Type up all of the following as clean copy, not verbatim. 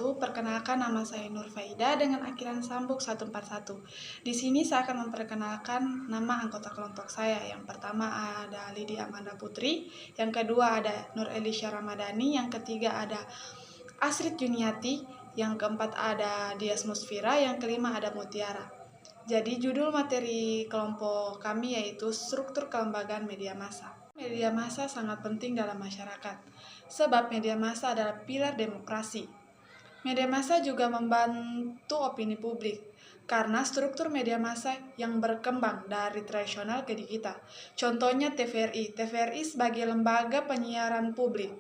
wabarakatuh. Perkenalkan, nama saya Nur Faida dengan akhiran sambung 141. Di sini saya akan memperkenalkan nama anggota kelompok saya. Yang pertama ada Lidi Amanda Putri, yang kedua ada Nur Elisha Ramadhani, yang ketiga ada Asrid Juniati, yang keempat ada Dias Musfira, yang kelima ada Mutiara. Jadi judul materi kelompok kami yaitu struktur kelembagaan media massa. Media massa sangat penting dalam masyarakat, sebab media massa adalah pilar demokrasi. Media massa juga membantu opini publik, karena struktur media massa yang berkembang dari tradisional ke digital. Contohnya TVRI sebagai lembaga penyiaran publik.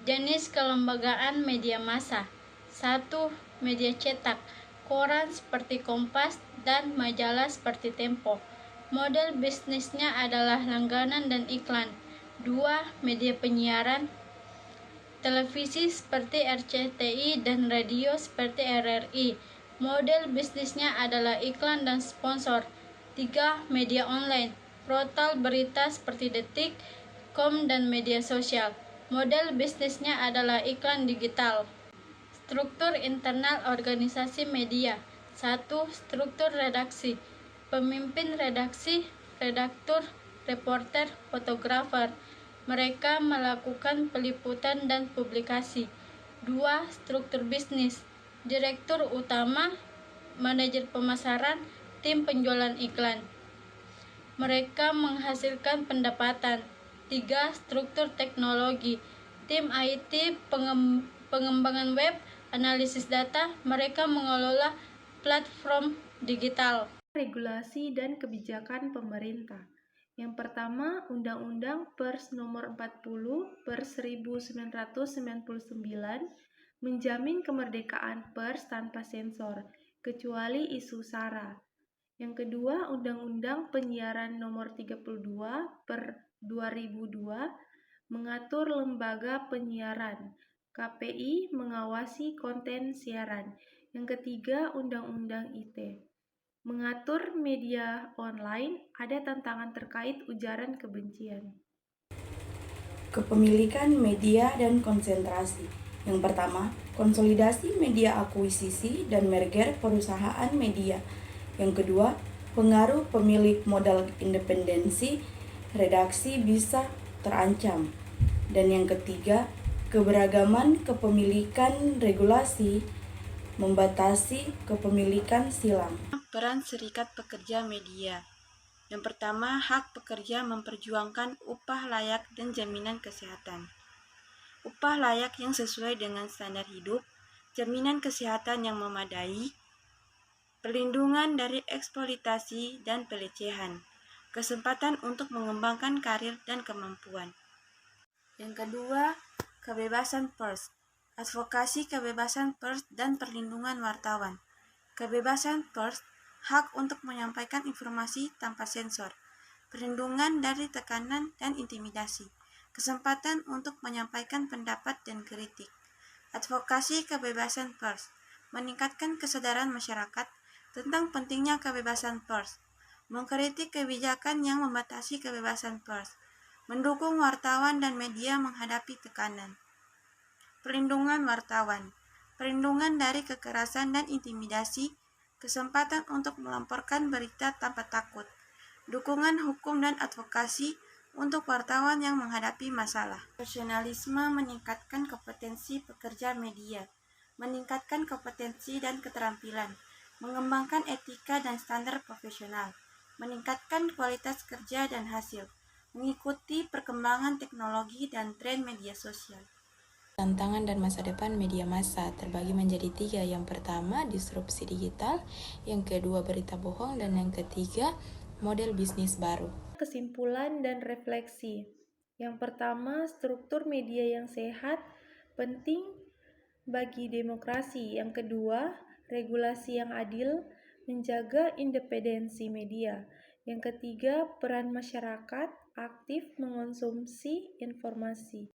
Jenis kelembagaan media massa. 1. Media cetak, koran seperti Kompas dan majalah seperti Tempo. Model bisnisnya adalah langganan dan iklan. 2. Media penyiaran, televisi seperti RCTI dan radio seperti RRI. Model bisnisnya adalah iklan dan sponsor. 3. Media online, portal berita seperti Detik, Kom, dan media sosial. Model bisnisnya adalah iklan digital. Struktur internal organisasi media. 1. Struktur redaksi. Pemimpin redaksi, redaktur, reporter, fotografer. Mereka melakukan peliputan dan publikasi. 2. Struktur bisnis. Direktur utama, manajer pemasaran, tim penjualan iklan. Mereka menghasilkan pendapatan. 3. Struktur teknologi. Tim IT, pengembangan web, analisis data, mereka mengelola platform digital. Regulasi dan kebijakan pemerintah. Yang pertama, Undang-Undang Pers Nomor 40/1999 menjamin kemerdekaan pers tanpa sensor, kecuali isu SARA. Yang kedua, Undang-Undang Penyiaran Nomor 32/2002 mengatur lembaga penyiaran. KPI mengawasi konten siaran. Yang ketiga, Undang-Undang IT mengatur media online. Ada tantangan terkait ujaran kebencian. Kepemilikan media dan konsentrasi. Yang pertama, konsolidasi media akuisisi dan merger perusahaan media. Yang kedua, pengaruh pemilik modal independensi redaksi bisa terancam. Dan yang ketiga, keberagaman kepemilikan regulasi membatasi kepemilikan silang. Peran Serikat Pekerja Media. Yang pertama, hak pekerja memperjuangkan upah layak dan jaminan kesehatan. Upah layak yang sesuai dengan standar hidup, jaminan kesehatan yang memadai, perlindungan dari eksploitasi dan pelecehan, kesempatan untuk mengembangkan karir dan kemampuan. Yang kedua, kebebasan pers, advokasi kebebasan pers dan perlindungan wartawan. Kebebasan pers, hak untuk menyampaikan informasi tanpa sensor, perlindungan dari tekanan dan intimidasi, kesempatan untuk menyampaikan pendapat dan kritik. Advokasi kebebasan pers, meningkatkan kesadaran masyarakat tentang pentingnya kebebasan pers, mengkritik kebijakan yang membatasi kebebasan pers, mendukung wartawan dan media menghadapi tekanan. Perlindungan wartawan, perlindungan dari kekerasan dan intimidasi, kesempatan untuk melaporkan berita tanpa takut, dukungan hukum dan advokasi untuk wartawan yang menghadapi masalah. Profesionalisme meningkatkan kompetensi pekerja media, meningkatkan kompetensi dan keterampilan, mengembangkan etika dan standar profesional, meningkatkan kualitas kerja dan hasil, mengikuti perkembangan teknologi dan tren media sosial. Tantangan dan masa depan media massa terbagi menjadi 3. Yang pertama, disrupsi digital. Yang kedua, berita bohong. Dan yang ketiga, model bisnis baru. Kesimpulan dan refleksi. Yang pertama, struktur media yang sehat penting bagi demokrasi. Yang kedua, regulasi yang adil menjaga independensi media. Yang ketiga, peran masyarakat aktif mengonsumsi informasi.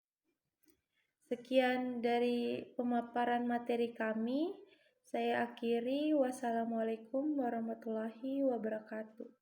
Sekian dari pemaparan materi kami. Saya akhiri. Wassalamualaikum warahmatullahi wabarakatuh.